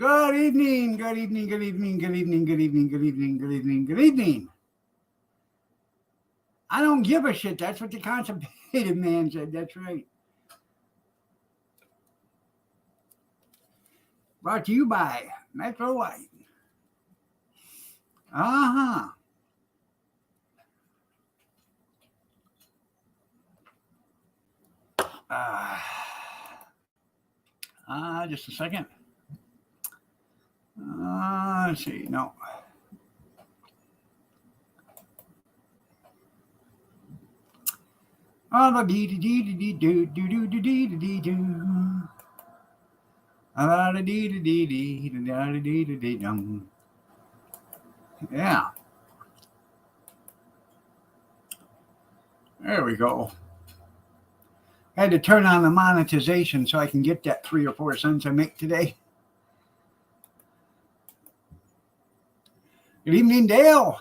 Good evening, good evening, good evening, good evening, good evening, good evening, good evening, good evening. I don't give a shit. That's what the constipated man said. That's right. Brought to you by Metro White. Uh huh. Just a second. Let's see. No. Oh, the dee dee dee dee doo doo doo doo dee dee doo. Ah, the dee dee dee dee dee dee dee dee dum. Yeah. There we go. I had to turn on the monetization so I can get that 3 or 4 cents I make today. Good evening, Dale.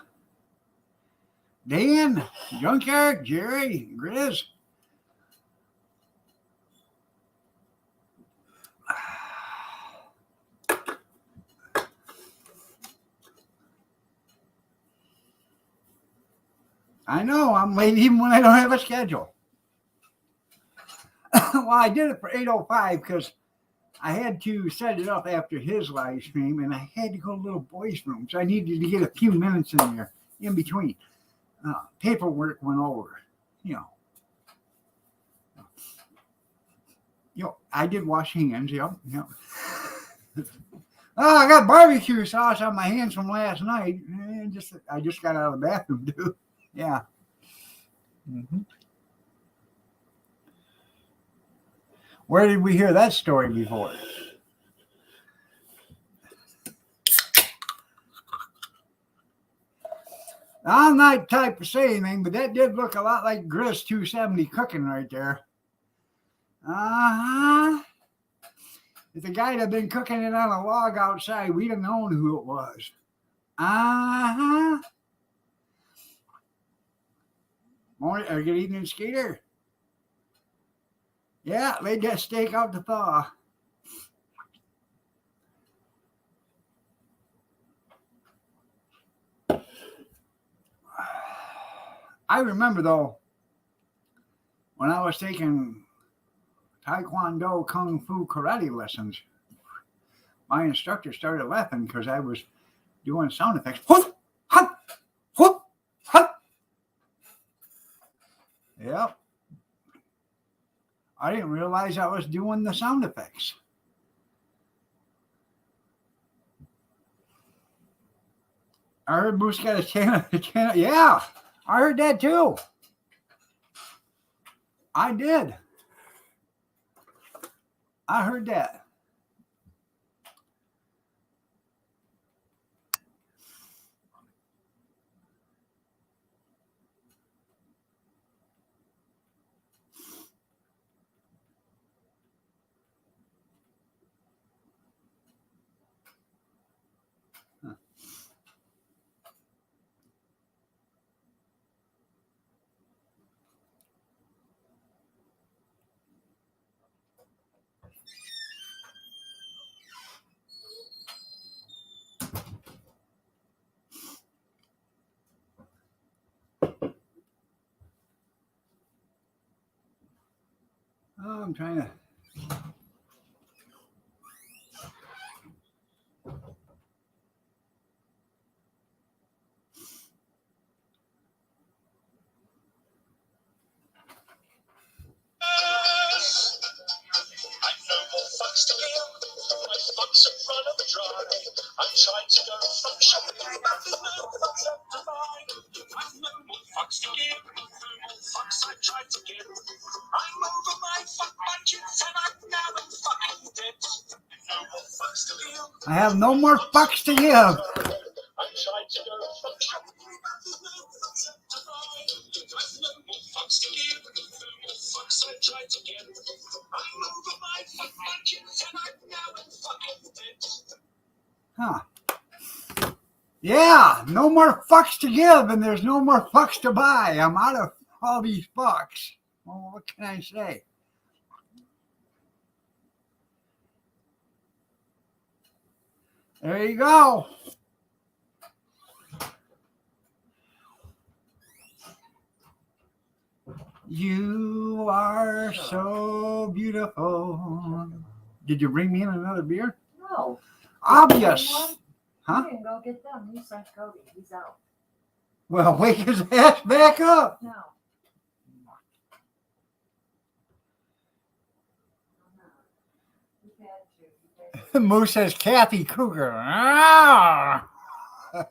Dan, Junkyard, Jerry, Grizz. I know, I'm late even when I don't have a schedule. Well, I did it for 8:05 because I had to set it up after his live stream, and I had to go to little boy's room, so I needed to get a few minutes in there in between. Paperwork went over, you know. I did wash hands, yep. Oh, I got barbecue sauce on my hands from last night. I just got out of the bathroom, too. Yeah. Mm-hmm. Where did we hear that story before? I'm not the type to say anything, but that did look a lot like Grizz 270 cooking right there. Uh-huh. If the guy had been cooking it on a log outside, we'd have known who it was. Uh-huh. Morning, or good evening, Skeeter. Yeah, laid that steak out to thaw. I remember, though, when I was taking Taekwondo, Kung Fu, Karate lessons, my instructor started laughing because I was doing sound effects. Whoop, hop, whoop, hop. Yep. I didn't realize I was doing the sound effects. I heard Moose got a channel. Yeah, I heard that too. I did. I heard that. Oh, I'm trying to. Fucks to give, my fucks are run of the dry. I'm trying to go fuck shopping, but there's no fucks left to buy. I've no more fucks to give, no more fucks I tried to give. I'm over my fuck budgets and I'm now in fucking debt. No more fucks to give. I have no more fucks to give. I'm trying to go fuck shopping, but there's no fucks left to buy. I've no more fucks to give, no more fucks I tried to give. I'm over my fuck budgets and I'm now in fucking debt. Huh. Yeah, no more fucks to give and there's no more fucks to buy. I'm out of all these fucks. Well, what can I say? There you go. You are so beautiful. Did you bring me in another beer? No. Obvious. Huh? You can go get them. You sent Cody. He's out. Well, wake his ass back up. No. You had to. Moose says Kathy Cougar. Ah! You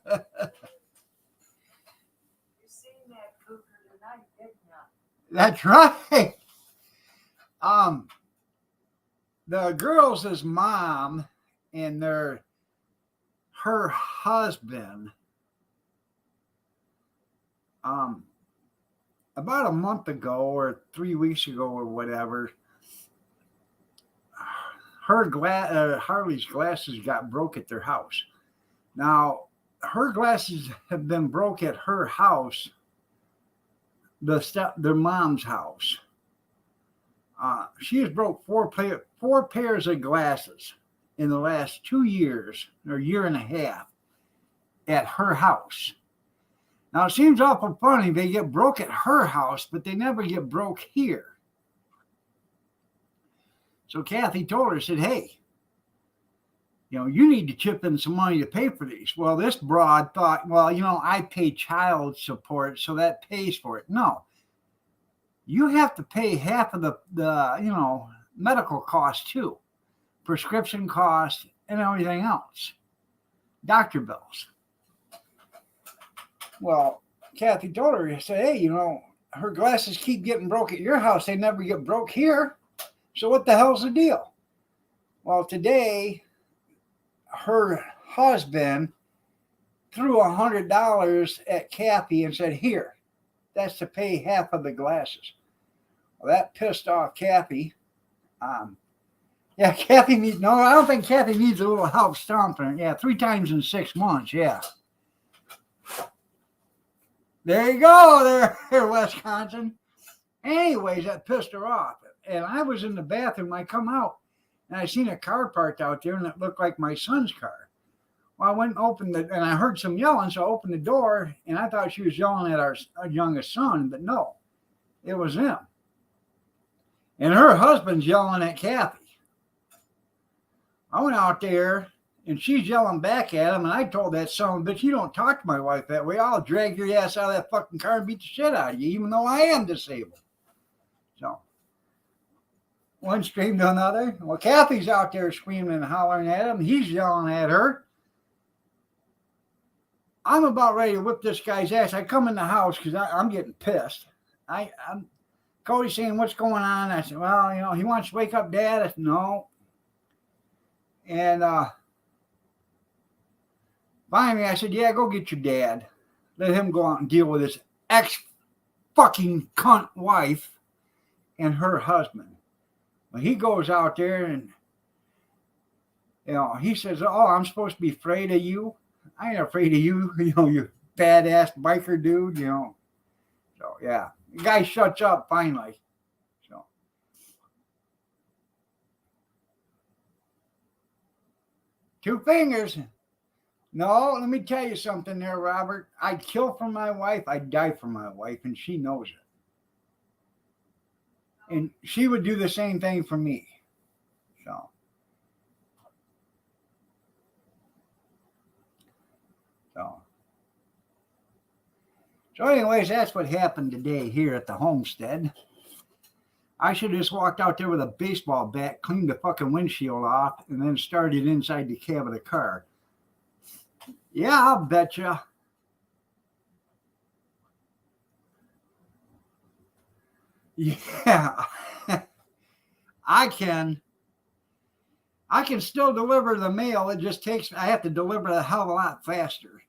seen that cougar tonight, didn't you? That's right. The girls' mom and her husband, about a month ago or 3 weeks ago or whatever, Harley's glasses got broke at their house. Now, her glasses have been broke at her house, their mom's house. She has broke four pairs of glasses in the last 2 years or year and a half at her house. Now, it seems awful funny. They get broke at her house, but they never get broke here. So Kathy told her, said, hey, you need to chip in some money to pay for these. Well, this broad thought, well, I pay child support, so that pays for it. No. You have to pay half of the medical costs too. Prescription costs and everything else. Doctor bills. Well, Kathy told her, I said, hey, her glasses keep getting broke at your house. They never get broke here. So what the hell's the deal? Well, today, her husband threw $100 at Kathy and said, here, that's to pay half of the glasses. Well, that pissed off Kathy. Kathy needs, no, I don't think Kathy needs a little help stomping. Yeah, 3 times in 6 months, yeah. There you go, there, Wisconsin. Anyways, that pissed her off. And I was in the bathroom. I come out, and I seen a car parked out there, and it looked like my son's car. Well, I went and opened it, and I heard some yelling, so I opened the door, and I thought she was yelling at our youngest son, but no, it was him. And her husband's yelling at Kathy. I went out there, and she's yelling back at him, and I told that son, bitch, you don't talk to my wife that way. I'll drag your ass out of that fucking car and beat the shit out of you, even though I am disabled. So, one screamed to another. Well, Kathy's out there screaming and hollering at him. He's yelling at her. I'm about ready to whip this guy's ass. I come in the house because I'm getting pissed. I'm Cody's saying, what's going on? I said, well, he wants to wake up Dad. I said, no. And finally, I said, yeah, go get your dad. Let him go out and deal with his ex-fucking cunt wife and her husband. Well, he goes out there and, he says, oh, I'm supposed to be afraid of you. I ain't afraid of you, you badass biker dude, So, yeah. The guy shuts up finally. So. 2 fingers. No, let me tell you something there, Robert. I'd kill for my wife. I'd die for my wife, and she knows it. And she would do the same thing for me. So anyways, that's what happened today here at the homestead. I should have just walked out there with a baseball bat, cleaned the fucking windshield off, and then started inside the cab of the car. Yeah, I'll betcha. Yeah. I can still deliver the mail. It just I have to deliver a hell of a lot faster.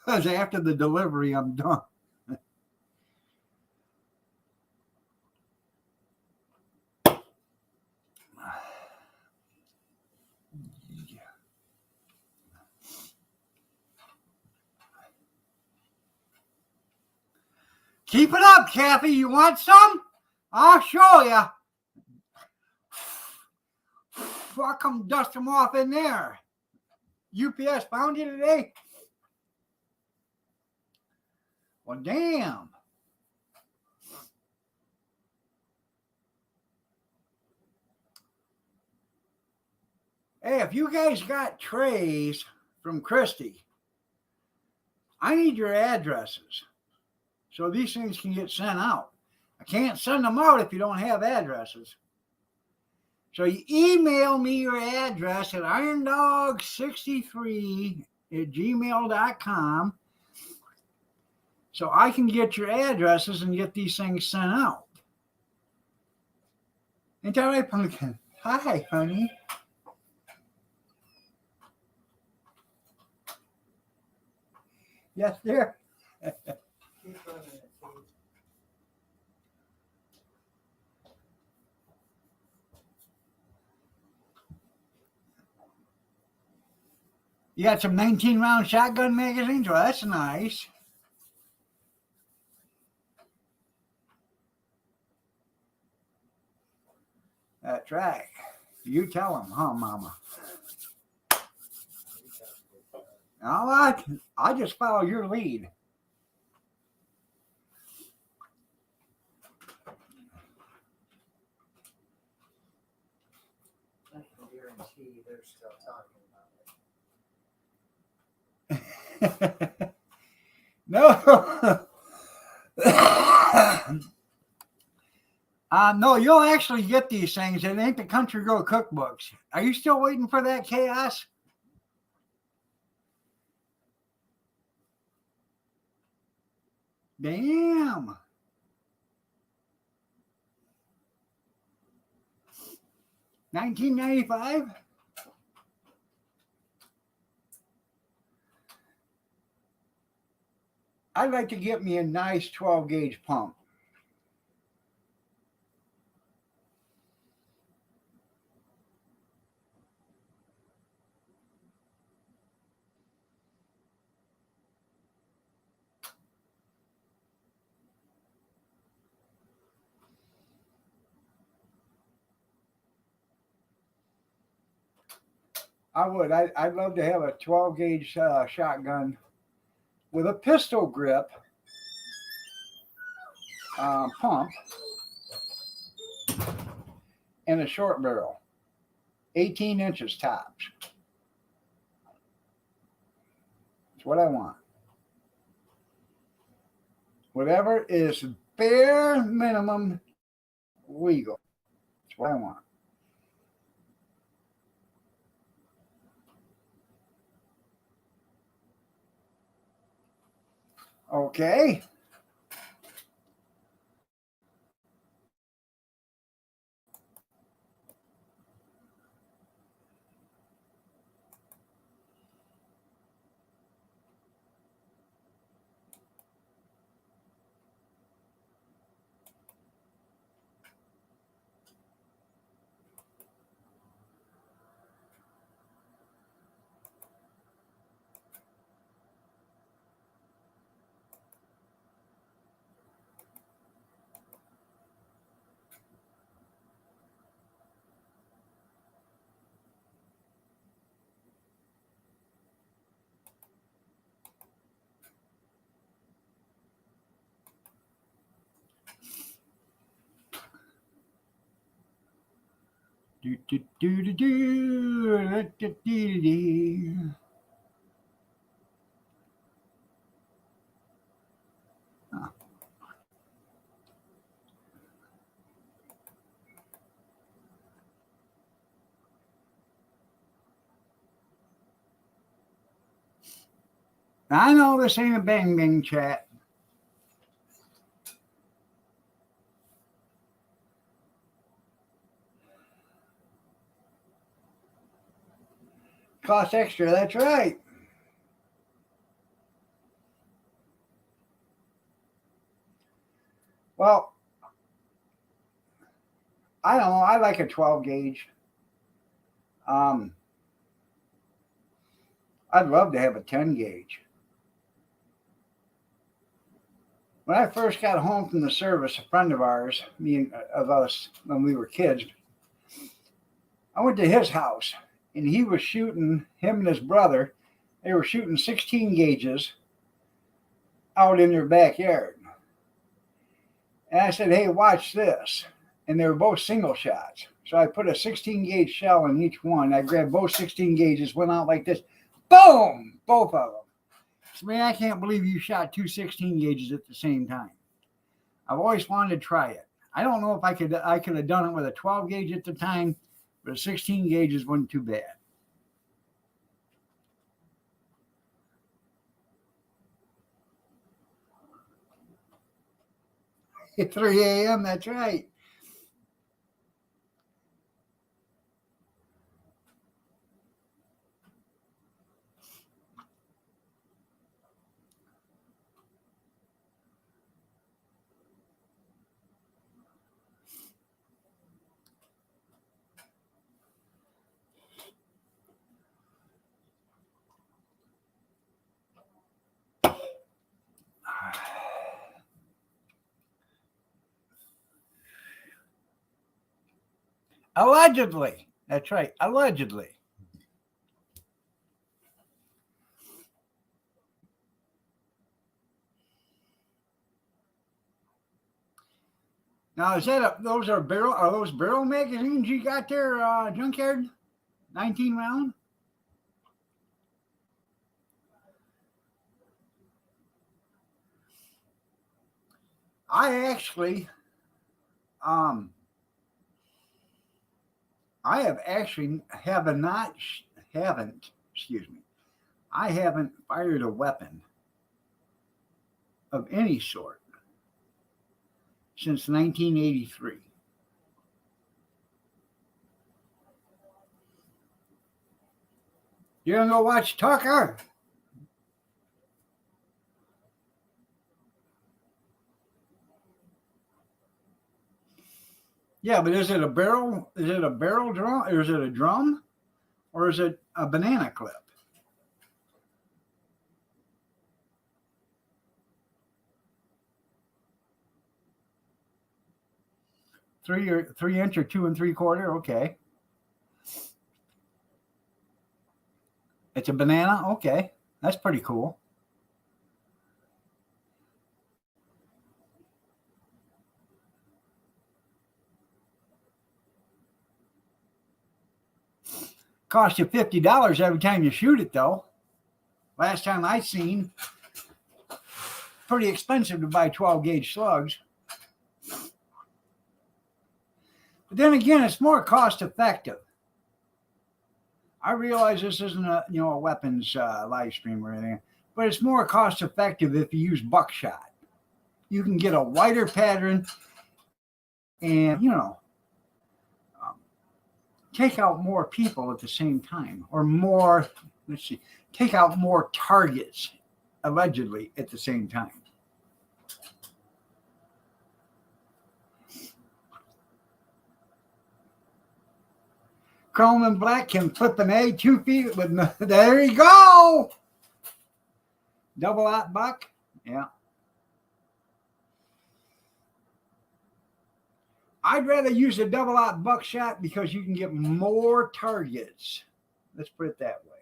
Because after the delivery, I'm done. Keep it up, Kathy. You want some? I'll show you. I'll come dust them off in there. UPS found you today? Well, damn. Hey, if you guys got trays from Christie, I need your addresses so these things can get sent out. I can't send them out if you don't have addresses. So you email me your address at irondog63@gmail.com so I can get your addresses and get these things sent out. Ain't that right, Pumpkin? Hi, honey. Yes, dear. You got some 19-round shotgun magazines? Well, that's nice. That's right. You tell them, huh, Mama? All right. I just follow your lead. I can guarantee they're still talking about it. No. No, you'll actually get these things. It ain't the Country Girl cookbooks. Are you still waiting for that chaos? Damn. $19.95? I'd like to get me a nice 12-gauge pump. I would. I'd love to have a 12-gauge shotgun with a pistol grip pump and a short barrel, 18 inches tops. That's what I want. Whatever is bare minimum legal. That's what I want. Okay. Do do do do do do do do. I know this ain't a bang bang chat. Cost extra, that's right. Well, I don't know. I like a 12 gauge. I'd love to have a 10 gauge. When I first got home from the service, a friend of ours, of us, when we were kids, I went to his house and he was shooting, him and his brother, they were shooting 16 gauges out in their backyard. And I said, hey, watch this. And they were both single shots. So I put a 16 gauge shell in each one. I grabbed both 16 gauges, went out like this. Boom! Both of them. So, man, I can't believe you shot two 16 gauges at the same time. I've always wanted to try it. I don't know if I could have done it with a 12 gauge at the time, but a 16 gauges wasn't too bad. At 3 a.m., that's right. Allegedly. That's right. Allegedly. Now, those barrel magazines you got there, Junkyard? 19 round? I actually, I haven't fired a weapon of any sort since 1983. You're gonna go watch Tucker? Yeah, but is it a barrel? Is it a barrel drum? Or is it a drum? Or is it a banana clip? Three inch or 2 3/4. Okay. It's a banana. Okay, that's pretty cool. Cost you $50 every time you shoot it, though. Last time I seen, pretty expensive to buy 12 gauge slugs. But then again, it's more cost effective. I realize this isn't a weapons live stream or anything, but it's more cost effective if you use buckshot. You can get a wider pattern, and take out more people at the same time, or more. Let's see, take out more targets allegedly at the same time. Chrome and Black can flip an A 2 feet with there you go. Double aught buck. Yeah. I'd rather use a double aught buckshot because you can get more targets. Let's put it that way.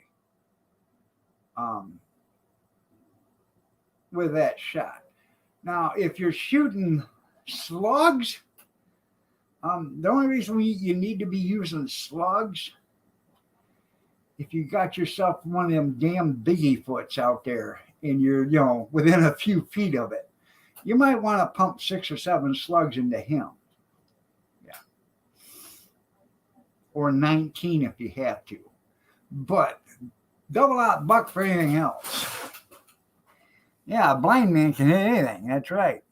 With that shot. Now, if you're shooting slugs, the only reason you need to be using slugs, if you got yourself one of them damn biggie foots out there and you're, within a few feet of it, you might want to pump 6 or 7 slugs into him. Yeah. Or 19 if you have to. But double aught buck for anything else. Yeah, a blind man can hit anything. That's right.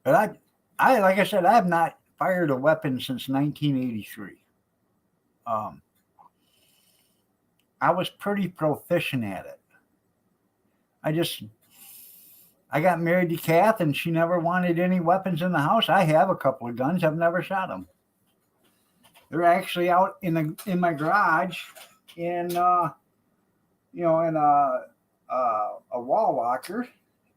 But I like I said, I have not fired a weapon since 1983. I was pretty proficient at it. I got married to Kath, and she never wanted any weapons in the house. I have a couple of guns. I've never shot them. They're actually out in my garage in a a wall walker,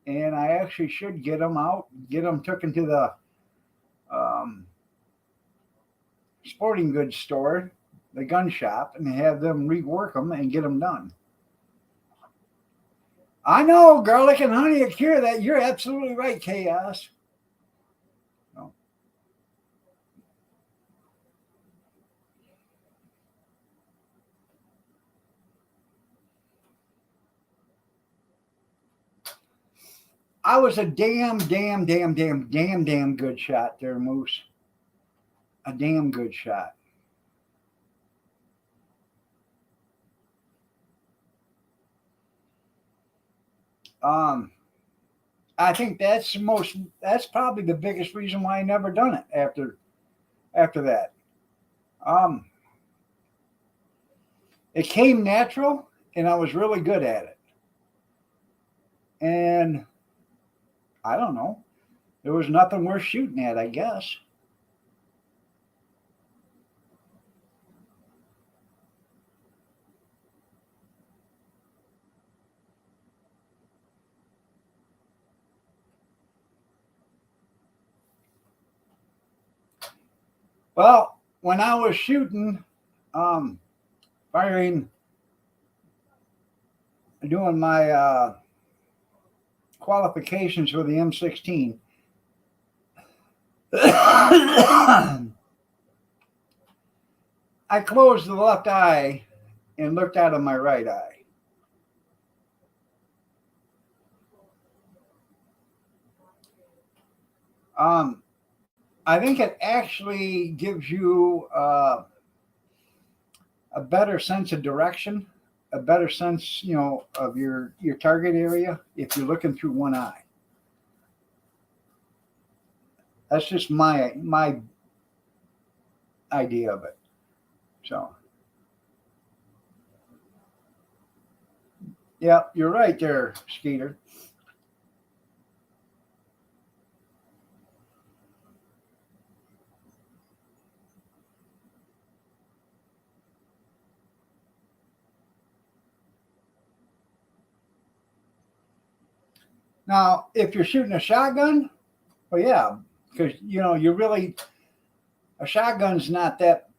and I actually should get them out, get them taken to the sporting goods store, the gun shop, and have them rework them and get them done. I know garlic and honey will cure that. You're absolutely right, Chaos. No. I was a damn good shot there, Moose. A damn good shot. I think that's probably the biggest reason why I never done it after that. It came natural and I was really good at it. And I don't know. There was nothing worth shooting at, I guess. Well, when I was shooting, firing, doing my qualifications for the M16, I closed the left eye and looked out of my right eye. I think it actually gives you a better sense of direction, a better sense, of your target area if you're looking through one eye. That's just my idea of it. So, yeah, you're right there, Skeeter. Now, if you're shooting a shotgun, well, yeah, because a shotgun's not that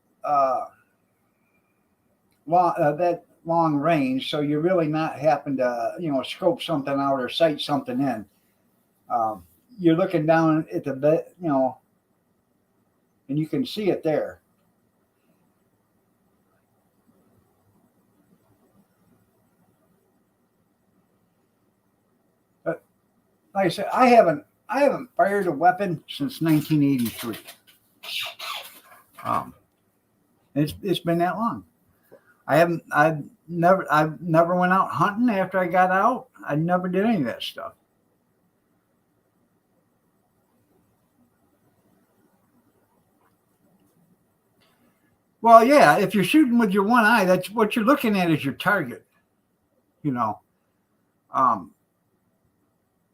long range, so you're really not having to scope something out or sight something in. You're looking down at the bed, and you can see it there. Like I said, I haven't fired a weapon since 1983. It's been that long. I've never went out hunting after I got out. I never did any of that stuff. Well, yeah, if you're shooting with your one eye, that's what you're looking at is your target.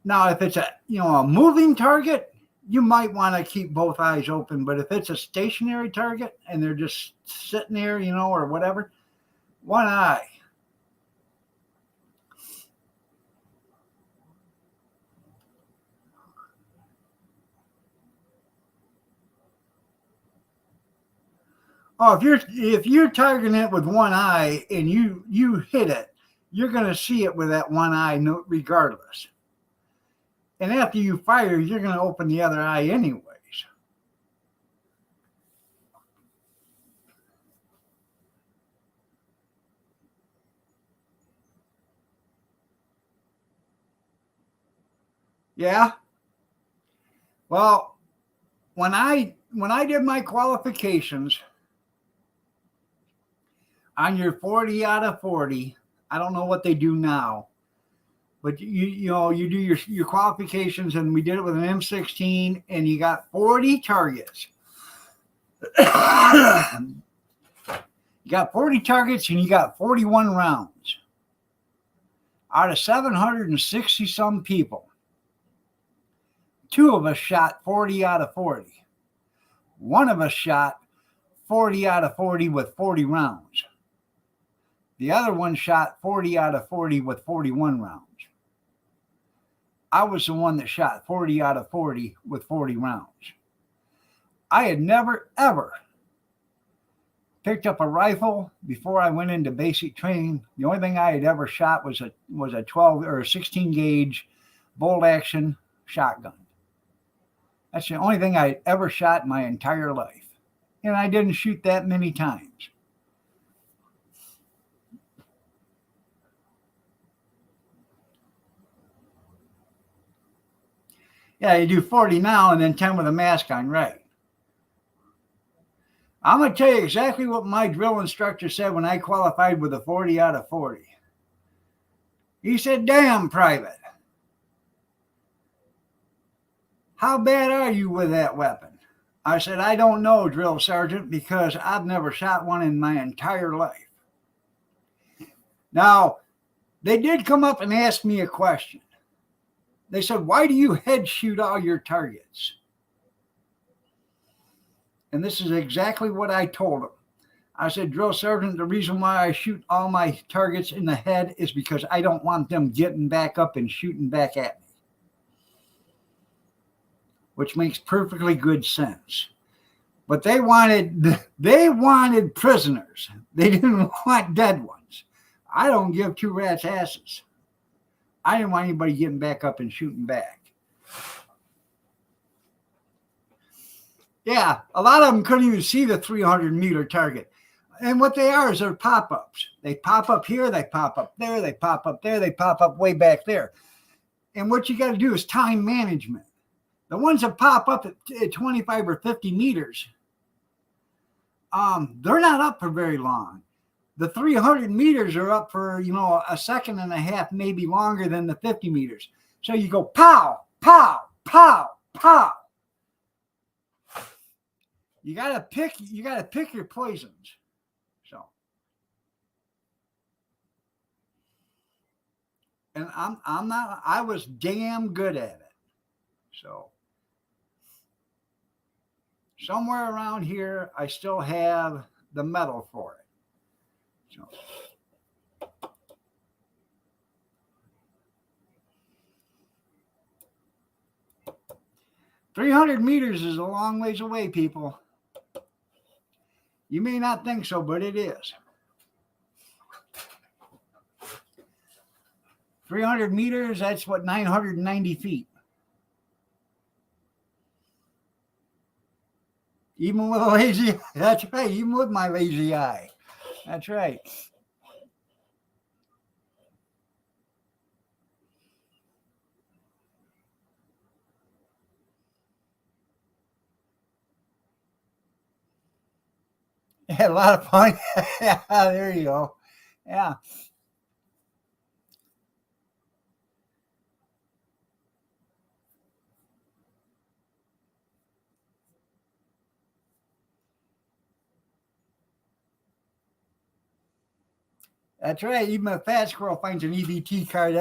Now, if it's a moving target, you might want to keep both eyes open. But if it's a stationary target and they're just sitting there, or whatever, one eye. Oh, if you're targeting it with one eye and you hit it, you're going to see it with that one eye, regardless. And after you fire, you're going to open the other eye anyways. Yeah. Well, when I did my qualifications on your 40 out of 40, I don't know what they do now. But you do your qualifications, and we did it with an M16, and you got 40 targets. You got 40 targets, and you got 41 rounds. Out of 760 some people, 2 of us shot 40 out of 40. 1 of us shot 40 out of 40 with 40 rounds. The other one shot 40 out of 40 with 41 rounds. I was the one that shot 40 out of 40 with 40 rounds. I had never, ever picked up a rifle before I went into basic training. The only thing I had ever shot was a 12 or 16 gauge bolt action shotgun. That's the only thing I had ever shot in my entire life. And I didn't shoot that many times. Yeah, you do 40 now and then 10 with a mask on, right? I'm going to tell you exactly what my drill instructor said when I qualified with a 40 out of 40. He said, "Damn, Private, how bad are you with that weapon?" I said, "I don't know, Drill Sergeant, because I've never shot one in my entire life." Now, they did come up and ask me a question. They said, "Why do you head shoot all your targets?" And this is exactly what I told them. I said, "Drill Sergeant, the reason why I shoot all my targets in the head is because I don't want them getting back up and shooting back at me." Which makes perfectly good sense. But they wanted prisoners. They didn't want dead ones. I don't give two rats' asses. I didn't want anybody getting back up and shooting back. Yeah, a lot of them couldn't even see the 300-meter target. And what they are is they're pop-ups. They pop up here, they pop up there, they pop up there, they pop up way back there. And what you got to do is time management. The ones that pop up at 25 or 50 meters, they're not up for very long. The 300 meters are up for, a second and a half, maybe longer than the 50 meters. So you go pow, pow, pow, pow. You gotta pick your poisons. So, and I was damn good at it. So somewhere around here, I still have the medal for it. So 300 meters is a long ways away, people. You may not think so, but it is. 300 meters, that's what, 990 feet. Even with a lazy, that's right, even with my lazy eye. That's right. Yeah, a lot of fun. Yeah, there you go. Yeah. That's right. Even a fat squirrel finds an EBT card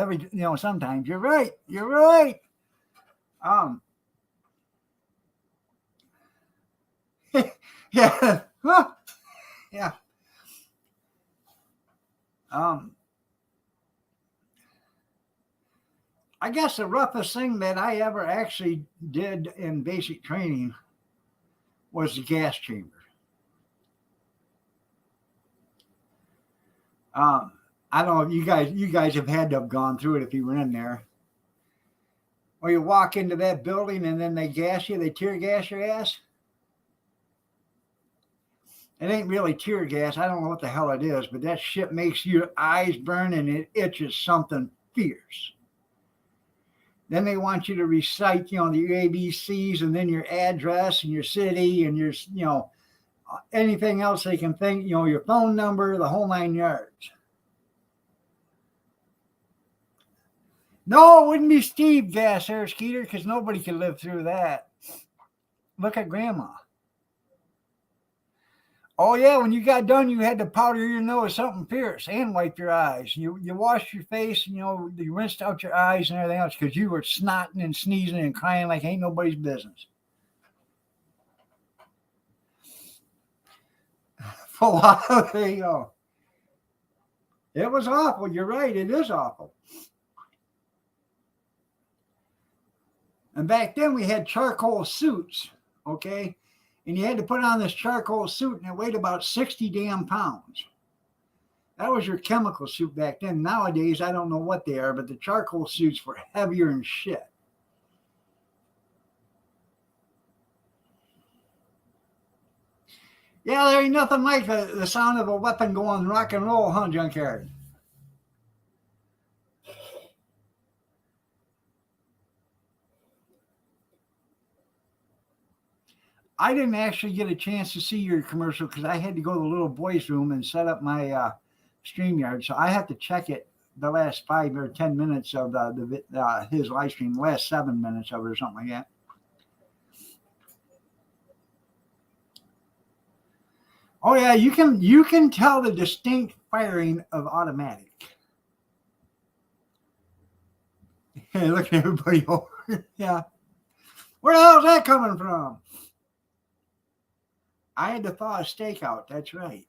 sometimes. You're right. You're right. Yeah. Yeah. I guess the roughest thing that I ever actually did in basic training was the gas chamber. I don't know if you guys have had to have gone through it if you were in there. Or you walk into that building and then they gas you, they tear gas your ass. It ain't really tear gas. I don't know what the hell it is, but that shit makes your eyes burn and it itches something fierce. Then they want you to recite, your ABCs and then your address and your city and your, anything else they can think, your phone number, the whole 9 yards. No, it wouldn't be Steve gas there, Skeeter, because nobody can live through that. Look at Grandma. Oh, yeah, when you got done, you had to powder your nose something fierce and wipe your eyes. You washed your face, and, you rinsed out your eyes and everything else because you were snotting and sneezing and crying like ain't nobody's business. There you go. It was awful. You're right. It is awful. And back then we had charcoal suits, okay? And you had to put on this charcoal suit and it weighed about 60 damn pounds. That was your chemical suit back then. Nowadays, I don't know what they are, but the charcoal suits were heavier than shit. Yeah, there ain't nothing like the sound of a weapon going rock and roll, huh, Junkyard? I didn't actually get a chance to see your commercial because I had to go to the little boys' room and set up my StreamYard. So I have to check it the last 5 or 10 minutes of his live stream, the last 7 minutes of it or something like that. Oh yeah, you can tell the distinct firing of automatic. Hey, look at everybody over. Yeah. Where the hell is that coming from? I had to thaw a steak out. That's right.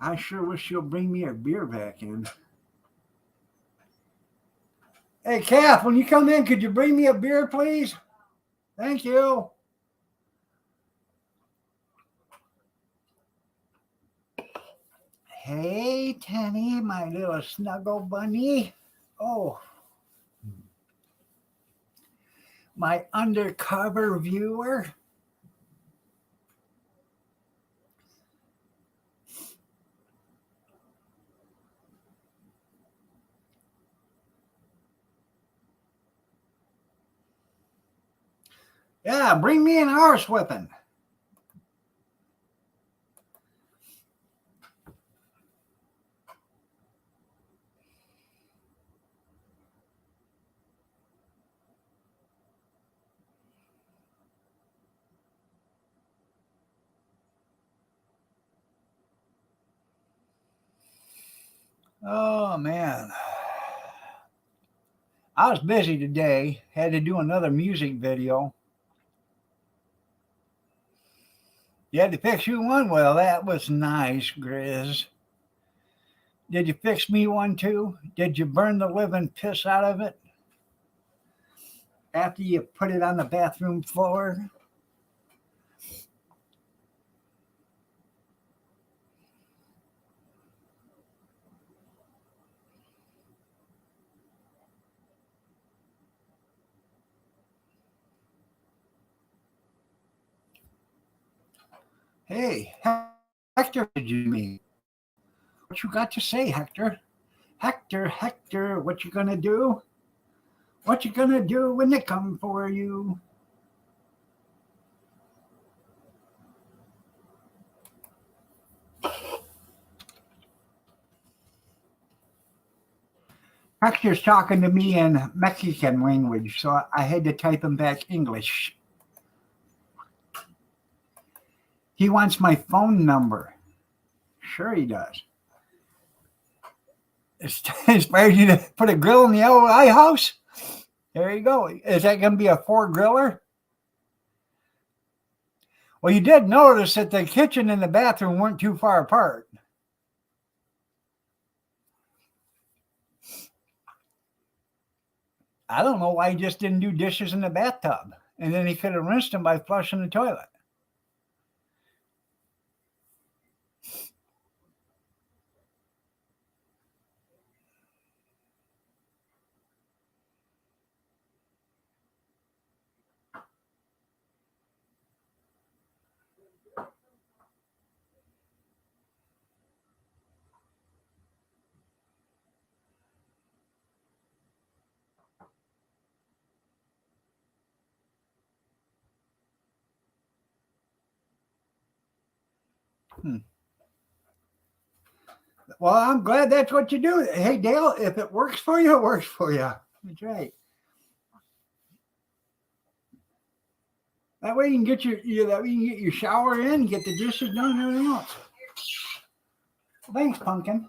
I sure wish she'll bring me a beer back in. Hey, Kath, when you come in, could you bring me a beer, please? Thank you. Hey, Tenny, my little snuggle bunny. Oh, my undercover viewer. Yeah, bring me an arse whipping. Oh, man. I was busy today. Had to do another music video. You had to fix you one? Well, that was nice, Grizz. Did you fix me one too? Did you burn the living piss out of it after you put it on the bathroom floor? Hey, Hector, did you mean? What you got to say, Hector? Hector, what you gonna do? What you gonna do when they come for you? Hector's talking to me in Mexican language, so I had to type him back English. He wants my phone number. Sure he does. Inspired you to put a grill in the LI house? There you go. Is that going to be a 4-griller? Well, you did notice that the kitchen and the bathroom weren't too far apart. I don't know why he just didn't do dishes in the bathtub. And then he could have rinsed them by flushing the toilet. Well, I'm glad that's what you do. Hey, Dale, if it works for you, it works for you. That's right. That way you can get your shower in, get the dishes done, and everything else. Well, thanks, Pumpkin.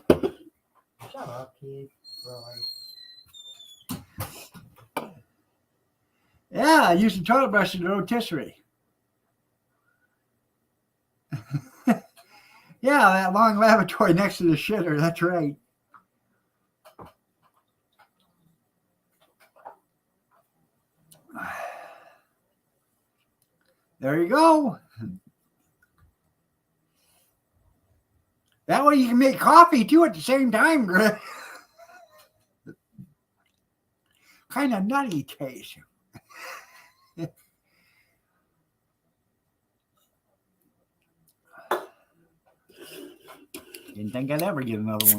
Shut up, kid. Really. Yeah, I used the toilet brush as a rotisserie. Yeah, that long lavatory next to the shitter. That's right. There you go. That way you can make coffee too at the same time, Greg. Kind of nutty taste. Didn't think I'd ever get another one.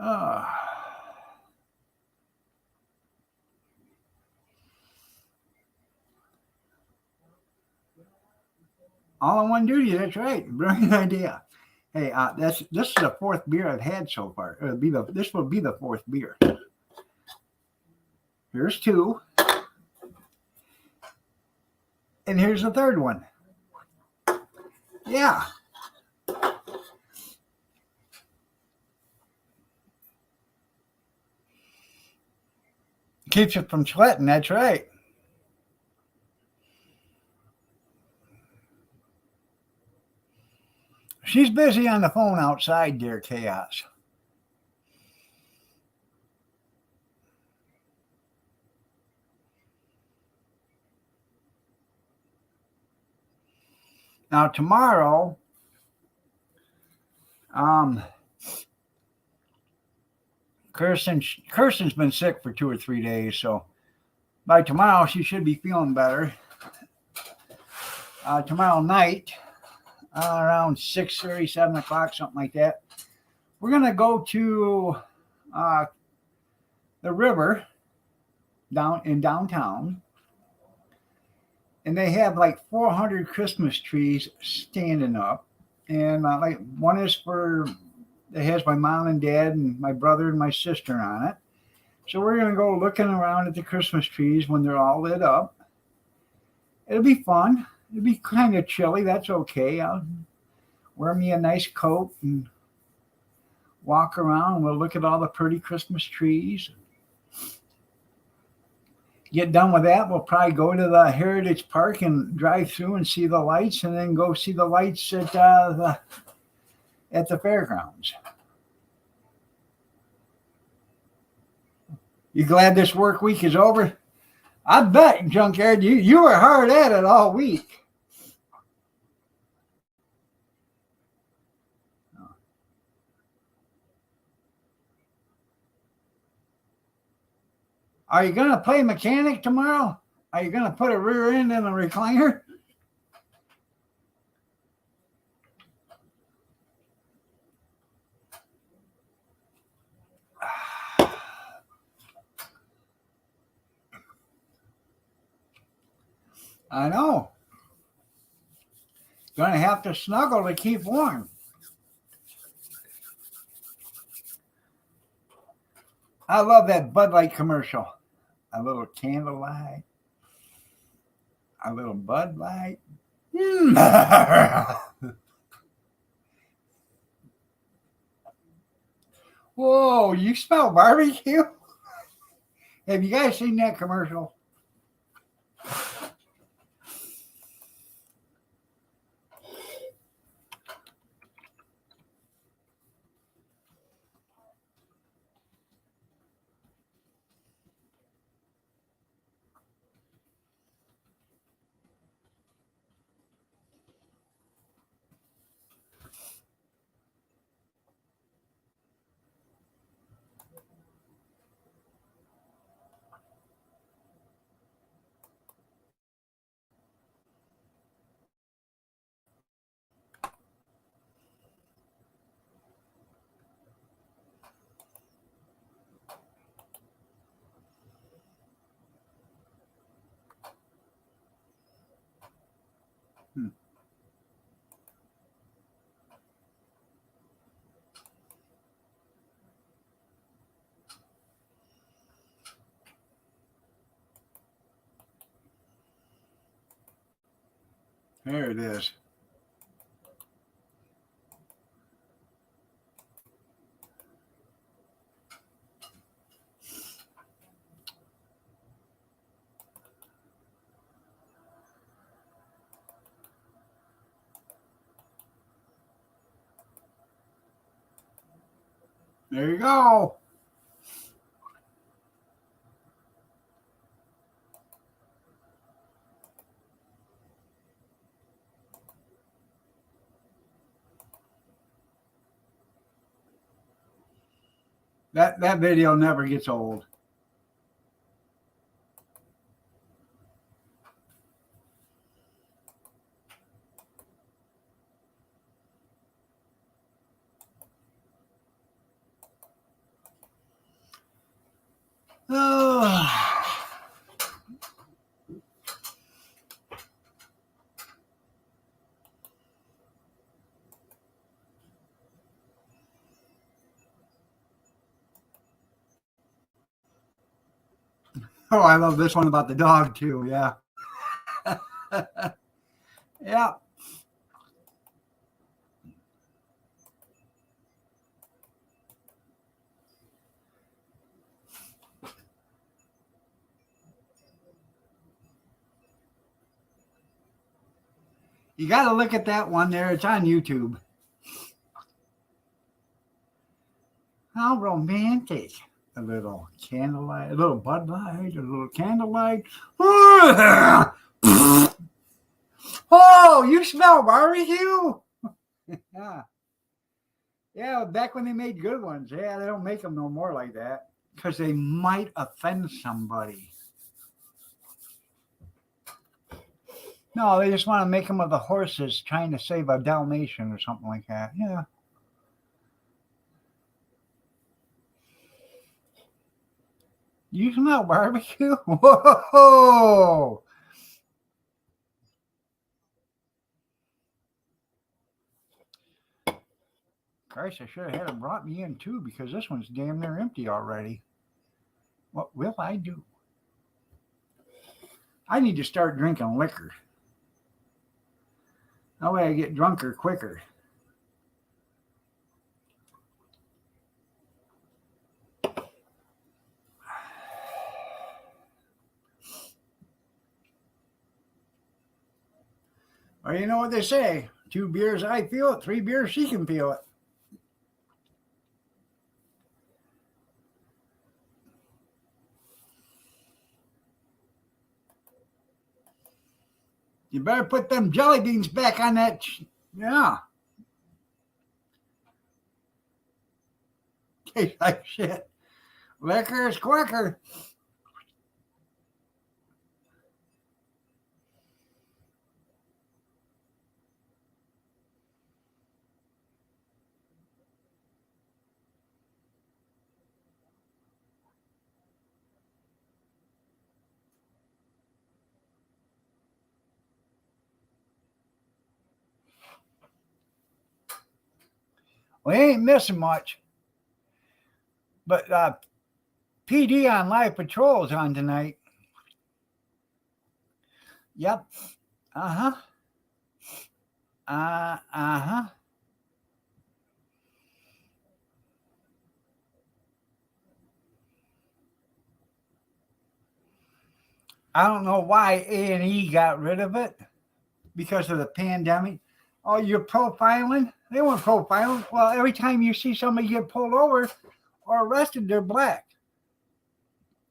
Uh, all in one duty. That's right. Brilliant idea. Hey, this is the fourth beer I've had so far. This will be the fourth beer. Here's two, and here's the third one. Yeah. Keeps it from sweating. That's right. She's busy on the phone outside, dear Chaos. Now tomorrow, Kirsten's been sick for 2 or 3 days, so by tomorrow she should be feeling better. Tomorrow night, around 6:30, 7 o'clock, something like that, we're gonna go to the river down in downtown, and they have like 400 Christmas trees standing up, and like one is for it has my mom and dad and my brother and my sister on it. So we're gonna go looking around at the Christmas trees when they're all lit up. It'll be fun. It'll be kind of chilly. That's okay. I'll wear me a nice coat and walk around. We'll look at all the pretty Christmas trees. Get done with that, we'll probably go to the Heritage Park and drive through and see the lights, and then go see the lights at the fairgrounds. You glad this work week is over? I bet, Junkyard, you were hard at it all week. Are you going to play mechanic tomorrow? Are you going to put a rear end in a recliner? I know. Going to have to snuggle to keep warm. I love that Bud Light commercial. A little candlelight, a little Bud Light. Whoa, you smell barbecue? Have you guys seen that commercial? There it is. There you go. That video never gets old. Oh. Oh, I love this one about the dog too. Yeah. Yeah. You got to look at that one there. It's on YouTube. How romantic. A little candlelight, a little Bud Light, a little candlelight. Oh, you smell barbecue? Yeah. Yeah, back when they made good ones. Yeah, they don't make them no more like that because they might offend somebody. No, they just want to make them of the horses trying to save a Dalmatian or something like that. Yeah. You smell barbecue? Whoa! Christ, I should have had him brought me in too because this one's damn near empty already. What will I do? I need to start drinking liquor. That way I get drunker quicker. Well, you know what they say. 2 beers, I feel it. 3 beers, she can feel it. You better put them jelly beans back on that. Yeah. Tastes like shit. Liquor is quicker. We ain't missing much. But PD on Live Patrol is on tonight. Yep. Uh-huh. Uh-huh. I don't know why A&E got rid of it because of the pandemic. Oh, you're profiling? They weren't profiling. Well, every time you see somebody get pulled over or arrested, they're black.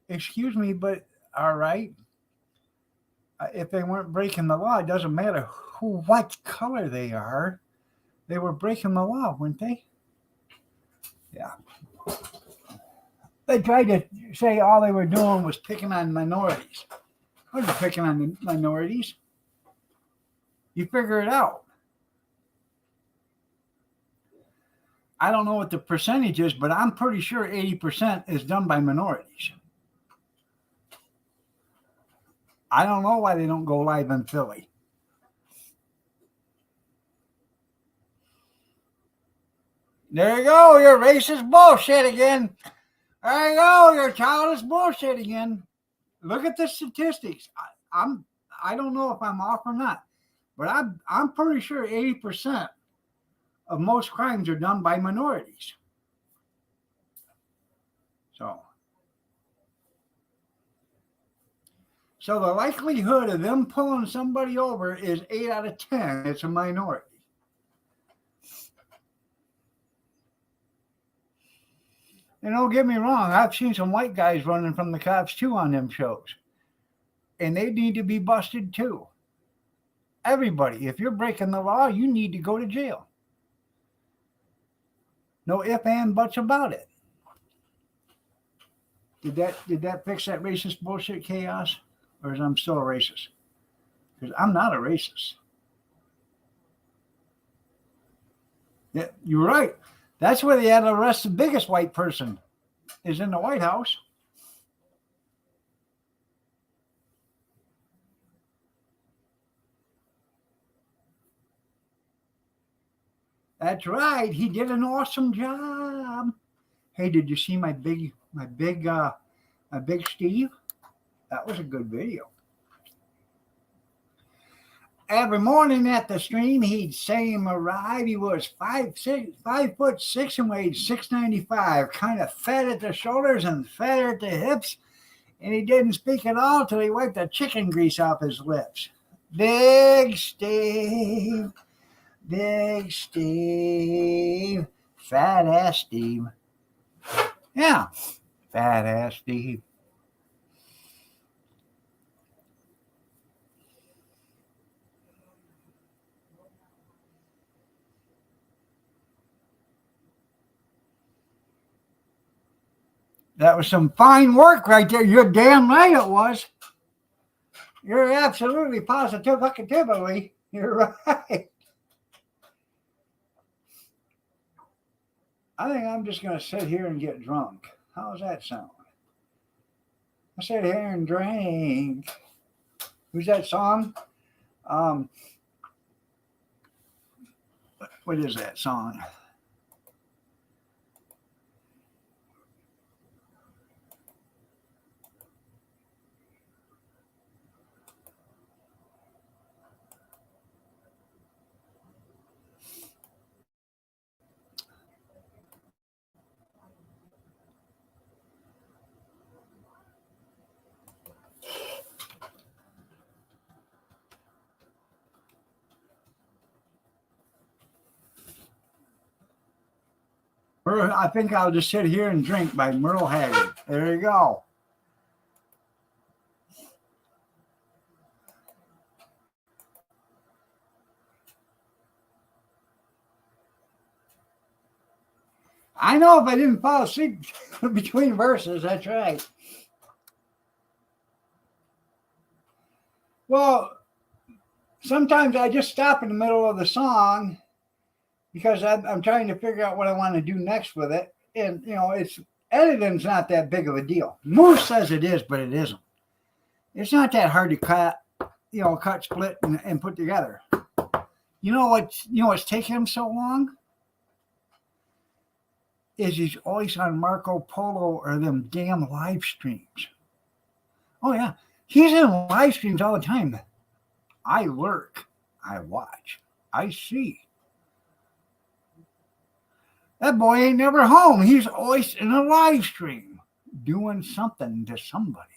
Excuse me, but all right. If they weren't breaking the law, it doesn't matter what color they are. They were breaking the law, weren't they? Yeah. They tried to say all they were doing was picking on minorities. I wasn't picking on the minorities. You figure it out. I don't know what the percentage is, but I'm pretty sure 80% is done by minorities. I don't know why they don't go live in Philly. There you go, your racist bullshit again. There you go, your childish bullshit again. Look at the statistics. I don't know if I'm off or not, but I'm pretty sure 80% of most crimes are done by minorities. So the likelihood of them pulling somebody over is 8 out of 10. It's a minority. And don't get me wrong, I've seen some white guys running from the cops too on them shows. And they need to be busted too. Everybody, if you're breaking the law, you need to go to jail. No ifs and buts about it. Did that fix that racist bullshit, Chaos? Or is I'm still a racist? Because I'm not a racist. Yeah, you're right. That's where they had to arrest the biggest white person, is in the White House. That's right. He did an awesome job. Hey, did you see my big Steve? That was a good video. Every morning at the stream, he'd say him arrive. He was 5'6" and weighed 695, kind of fat at the shoulders and fat at the hips. And he didn't speak at all till he wiped the chicken grease off his lips. Big Steve, fat ass Steve. Yeah, fat ass Steve. That was some fine work right there. You're damn right it was. You're absolutely positively. You're right. I think I'm just going to sit here and get drunk. How's that sound? I sit here and drink. Who's that song? What is that song? I think I'll just sit here and drink by Merle Haggard. There you go. I know if I didn't fall asleep between verses, that's right. Well, sometimes I just stop in the middle of the song because I'm trying to figure out what I want to do next with it. And, it's editing's not that big of a deal. Moose says it is, but it isn't. It's not that hard to cut, cut, split, and put together. You know what's taking him so long? Is he's always on Marco Polo or them damn live streams. Oh, yeah. He's in live streams all the time. I lurk. I watch. I see. That boy ain't never home. He's always in a live stream doing something to somebody.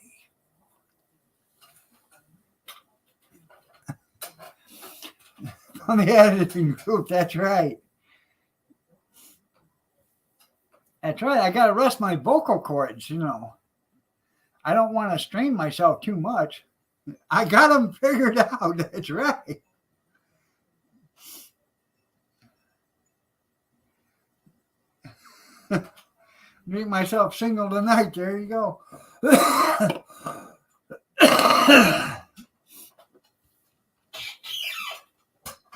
On the editing group, that's right. That's right. I got to rest my vocal cords, I don't want to strain myself too much. I got them figured out. That's right. Drink myself single tonight. There you go.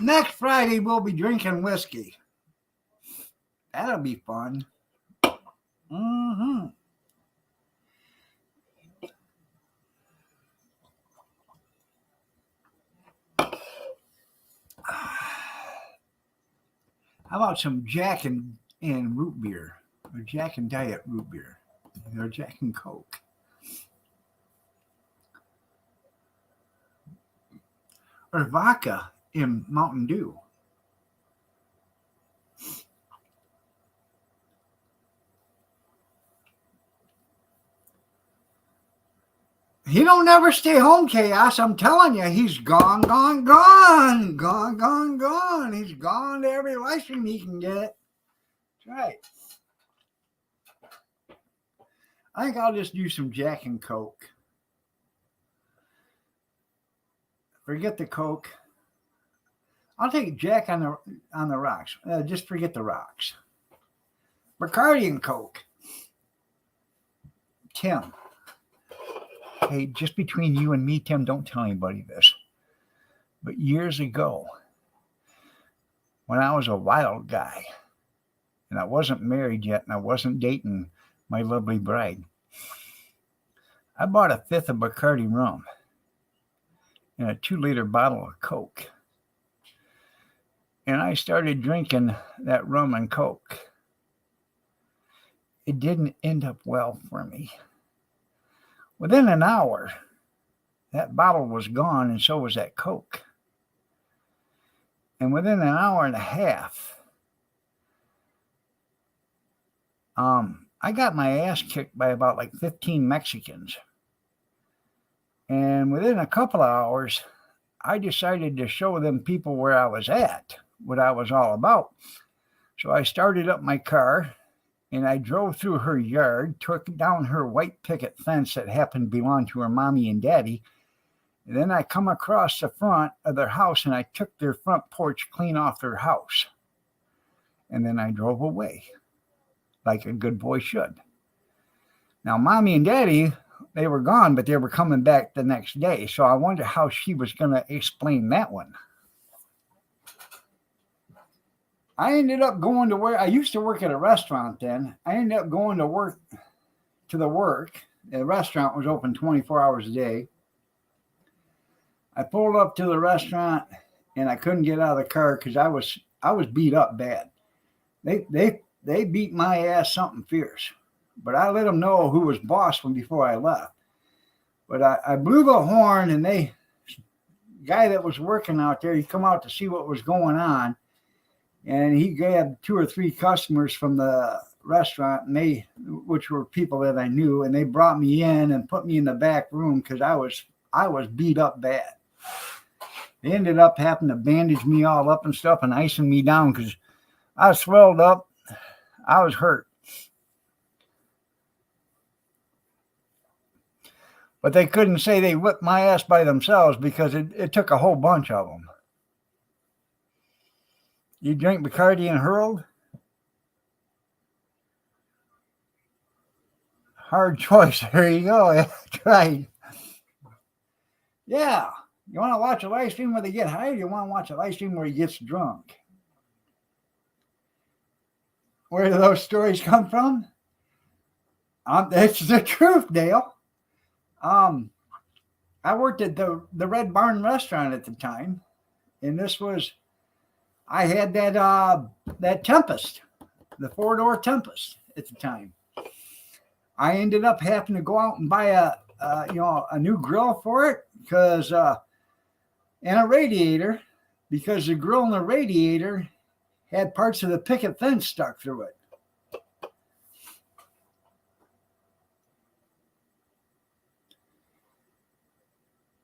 Next Friday, we'll be drinking whiskey. That'll be fun. Mm-hmm. How about some Jack and root beer, or Jack and Diet root beer, or Jack and Coke, or vodka in Mountain Dew? He don't never stay home, Chaos. I'm telling you, he's gone. He's gone to every live stream he can get. That's right. I think I'll just do some Jack and Coke. Forget the Coke. I'll take Jack on the rocks. Just forget the rocks. Bacardi and Coke. Tim. Hey, just between you and me, Tim, don't tell anybody this. But years ago, when I was a wild guy, and I wasn't married yet, and I wasn't dating my lovely bride, I bought a fifth of Bacardi rum and a 2-liter bottle of Coke. And I started drinking that rum and Coke. It didn't end up well for me. Within an hour, that bottle was gone, and so was that Coke. And within an hour and a half, I got my ass kicked by about like 15 Mexicans. And within a couple of hours, I decided to show them people where I was at, what I was all about. So I started up my car, and I drove through her yard, took down her white picket fence that happened to belong to her mommy and daddy. And then I come across the front of their house, and I took their front porch clean off their house. And then I drove away, like a good boy should. Now, mommy and daddy, they were gone, but they were coming back the next day. So I wonder how she was going to explain that one. I ended up going to where I used to work at a restaurant then. I ended up going to work. The restaurant was open 24 hours a day. I pulled up to the restaurant, and I couldn't get out of the car because I was beat up bad. They beat my ass something fierce, but I let them know who was boss before I left. But I blew the horn, and the guy that was working out there, he come out to see what was going on. And he grabbed 2 or 3 customers from the restaurant, and which were people that I knew, and they brought me in and put me in the back room because I was beat up bad. They ended up having to bandage me all up and stuff and icing me down because I swelled up. I was hurt. But they couldn't say they whipped my ass by themselves because it took a whole bunch of them. You drink Bacardi and hurled? Hard choice. There you go. That's right. Yeah. You want to watch a live stream where they get high, or you want to watch a live stream where he gets drunk? Where do those stories come from? It's the truth, Dale. I worked at the Red Barn restaurant at the time, and I had that Tempest, the 4-door Tempest at the time. I ended up having to go out and buy a new grill for it and a radiator, because the grill and the radiator had parts of the picket fence stuck through it.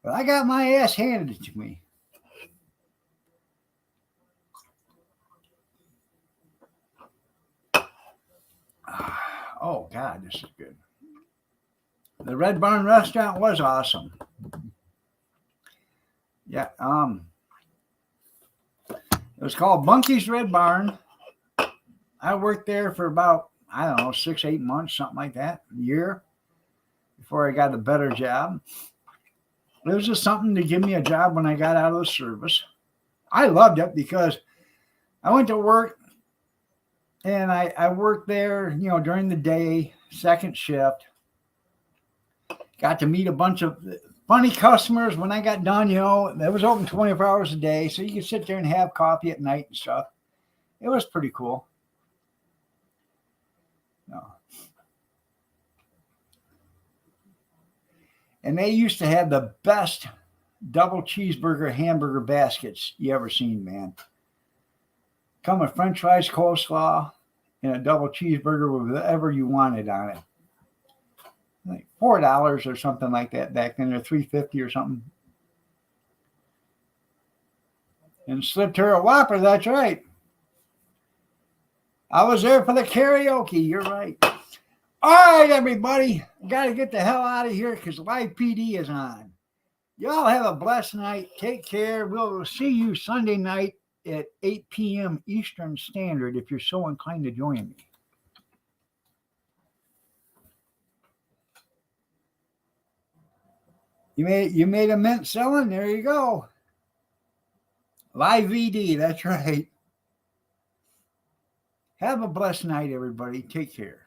But I got my ass handed to me. Oh, God, this is good. The Red Barn restaurant was awesome. Yeah, it was called Bunky's Red Barn. I worked there for about, 6, 8 months, something like that, a year, before I got a better job. It was just something to give me a job when I got out of the service. I loved it because I went to work, and I worked there, during the day, second shift. Got to meet a bunch of funny customers when I got done. It was open 24 hours a day, so you could sit there and have coffee at night and stuff. It was pretty cool. No. And they used to have the best double cheeseburger hamburger baskets you ever seen, man. Come with French fries, coleslaw, and a double cheeseburger with whatever you wanted on it. Like $4 or something like that back then, or $3.50 or something. And slipped her a Whopper, that's right. I was there for the karaoke, you're right. All right, everybody. Got to get the hell out of here because Live PD is on. Y'all have a blessed night. Take care. We'll see you Sunday night at 8 p.m. Eastern Standard if you're so inclined to join me. You made a mint selling. There you go. Live VD. That's right. Have a blessed night, everybody. Take care.